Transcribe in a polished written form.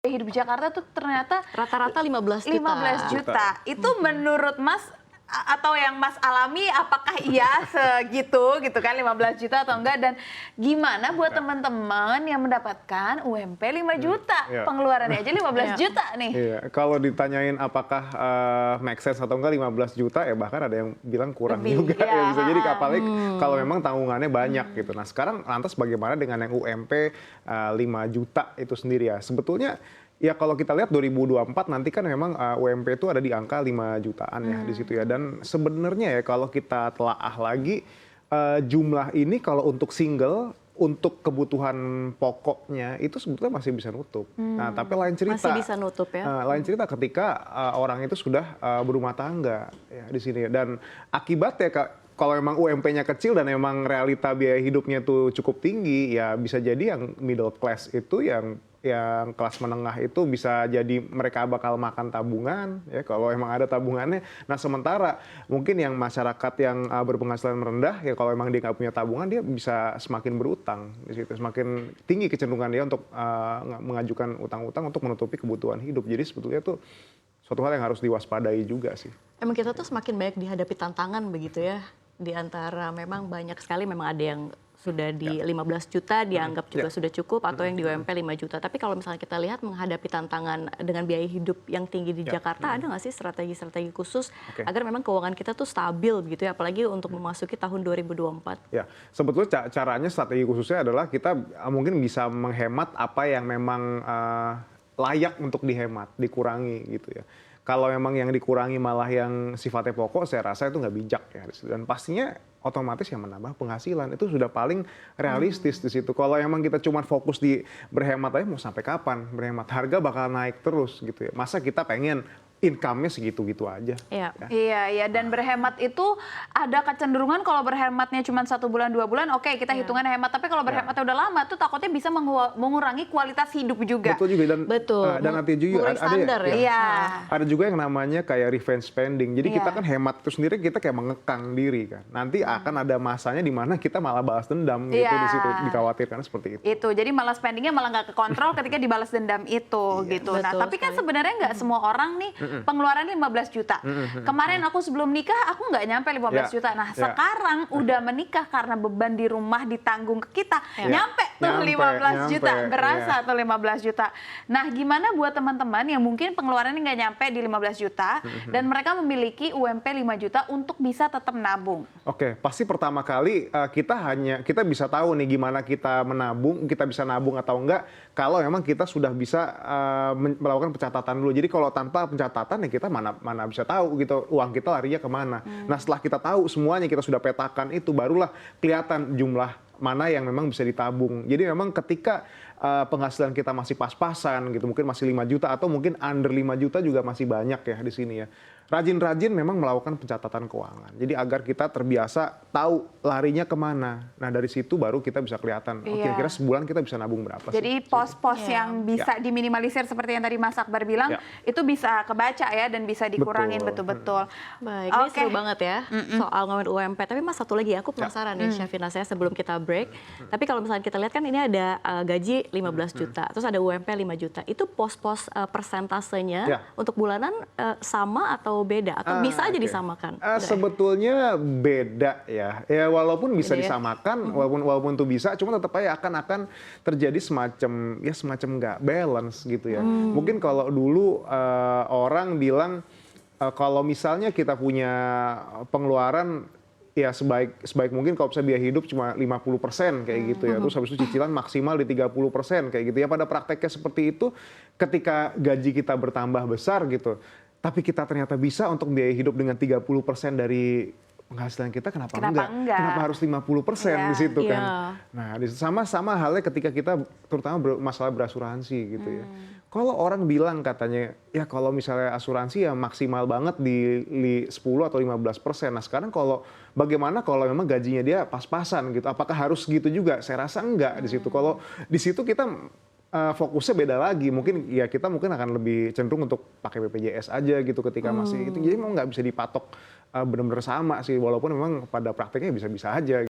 Hidup Jakarta tuh ternyata Rata-rata 15 juta. 15 juta. Itu menurut Mas atau yang Mas alami apakah iya segitu gitu kan 15 juta atau enggak, dan gimana buat teman-teman yang mendapatkan UMP 5 juta pengeluarannya aja 15 juta nih. Iya, kalau ditanyain apakah make sense atau enggak 15 juta ya bahkan ada yang bilang kurang Lebih, juga ya. ya bisa jadi apalagi kalau memang tanggungannya banyak gitu. Nah sekarang lantas bagaimana dengan yang UMP 5 juta itu sendiri ya sebetulnya. Ya kalau kita lihat 2024 nanti kan memang UMP itu ada di angka 5 jutaan ya di situ ya. Dan sebenarnya ya kalau kita telaah lagi jumlah ini kalau untuk single untuk kebutuhan pokoknya itu sebetulnya masih bisa nutup. Nah tapi lain cerita. Masih bisa nutup ya. Lain cerita ketika orang itu sudah berumah tangga ya di sini. Dan akibatnya kalau memang UMP-nya kecil dan memang realita biaya hidupnya tuh cukup tinggi, ya bisa jadi yang middle class itu yang kelas menengah itu bisa jadi mereka bakal makan tabungan ya kalau emang ada tabungannya. Nah sementara mungkin yang masyarakat yang berpenghasilan rendah ya kalau emang dia nggak punya tabungan dia bisa semakin berutang di situ, semakin tinggi kecenderungan dia untuk mengajukan utang-utang untuk menutupi kebutuhan hidup. Jadi sebetulnya tuh suatu hal yang harus diwaspadai juga sih. Emang kita tuh semakin banyak dihadapi tantangan begitu ya, di antara memang banyak sekali memang ada yang sudah di 15 juta dianggap juga sudah cukup atau yang di UMP 5 juta. Tapi kalau misalnya kita lihat menghadapi tantangan dengan biaya hidup yang tinggi di Jakarta, ada nggak sih strategi-strategi khusus agar memang keuangan kita tuh stabil begitu ya, apalagi untuk memasuki tahun 2024? Ya, sebetulnya caranya strategi khususnya adalah kita mungkin bisa menghemat apa yang memang layak untuk dihemat, dikurangi gitu ya. Kalau memang yang dikurangi malah yang sifatnya pokok, saya rasa itu nggak bijak ya. Dan pastinya otomatis yang menambah penghasilan itu sudah paling realistis di situ. Kalau emang kita cuma fokus di berhemat aja mau sampai kapan berhemat, harga bakal naik terus gitu ya. Masa kita pengen income-nya segitu-gitu aja. Iya. Ya. Iya, dan berhemat itu ada kecenderungan kalau berhematnya cuma 1 bulan 2 bulan, oke kita hitungan hemat. Tapi kalau berhematnya udah lama tuh takutnya bisa mengurangi kualitas hidup juga. Betul juga dan nanti juga ada juga yang namanya kayak revenge spending. Jadi kita kan hemat itu sendiri kita kayak mengekang diri kan. Nanti akan ada masanya di mana kita malah balas dendam gitu di situ, dikhawatirkan seperti itu. Itu jadi malah spendingnya malah nggak kekontrol ketika dibalas dendam itu gitu. Nah tapi kan sebenarnya nggak semua orang nih pengeluaran 15 juta. Kemarin aku sebelum nikah aku nggak nyampe 15 juta. Nah sekarang udah menikah karena beban di rumah ditanggung ke kita, nyampe tuh 15 juta, berasa tuh 15 juta. Nah gimana buat teman-teman yang mungkin pengeluarannya nggak nyampe di 15 juta dan mereka memiliki UMP 5 juta untuk bisa tetap menabung? Oke, pasti pertama kali kita bisa tahu nih gimana kita menabung, kita bisa nabung atau enggak kalau memang kita sudah bisa melakukan pencatatan dulu. Jadi kalau tanpa pencatatan ya kita mana bisa tahu gitu uang kita larinya kemana. Nah setelah kita tahu semuanya, kita sudah petakan itu, barulah kelihatan jumlah mana yang memang bisa ditabung. Jadi memang ketika penghasilan kita masih pas-pasan gitu, mungkin masih 5 juta atau mungkin under 5 juta juga masih banyak ya di sini ya. Rajin-rajin memang melakukan pencatatan keuangan. Jadi agar kita terbiasa tahu larinya kemana. Nah dari situ baru kita bisa kelihatan, kira-kira sebulan kita bisa nabung berapa sih. Jadi pos-pos yang bisa diminimalisir seperti yang tadi Mas Akbar bilang, itu bisa kebaca ya dan bisa dikurangin betul-betul. Baik, ini seru banget ya soal ngomongin UMP. Tapi Mas satu lagi aku penasaran nih Syafina, saya sebelum kita break. Tapi kalau misalnya kita lihat kan ini ada gaji 15 juta, terus ada UMP 5 juta. Itu pos-pos persentasenya untuk bulanan sama atau beda? Atau bisa aja disamakan? Sebetulnya beda ya. Ya walaupun bisa disamakan, walaupun itu bisa, cuma tetap aja akan terjadi semacam nggak balance gitu ya. Mungkin kalau dulu orang bilang kalau misalnya kita punya pengeluaran ya sebaik mungkin kalau bisa biaya hidup cuma 50% kayak gitu ya. Terus habis itu cicilan maksimal di 30% kayak gitu ya. Pada prakteknya seperti itu ketika gaji kita bertambah besar gitu. Tapi kita ternyata bisa untuk biaya hidup dengan 30% dari penghasilan kita, kenapa enggak? Kenapa harus 50% di situ kan? Nah, sama halnya ketika kita terutama masalah berasuransi gitu ya. Kalau orang bilang katanya, ya kalau misalnya asuransi ya maksimal banget di 10 atau 15%. Nah sekarang bagaimana kalau memang gajinya dia pas-pasan gitu? Apakah harus gitu juga? Saya rasa enggak di situ. Kalau di situ kita fokusnya beda lagi, mungkin kita akan lebih cenderung untuk pakai BPJS aja gitu ketika masih itu, jadi memang nggak bisa dipatok benar-benar sama sih, walaupun memang pada prakteknya bisa-bisa aja.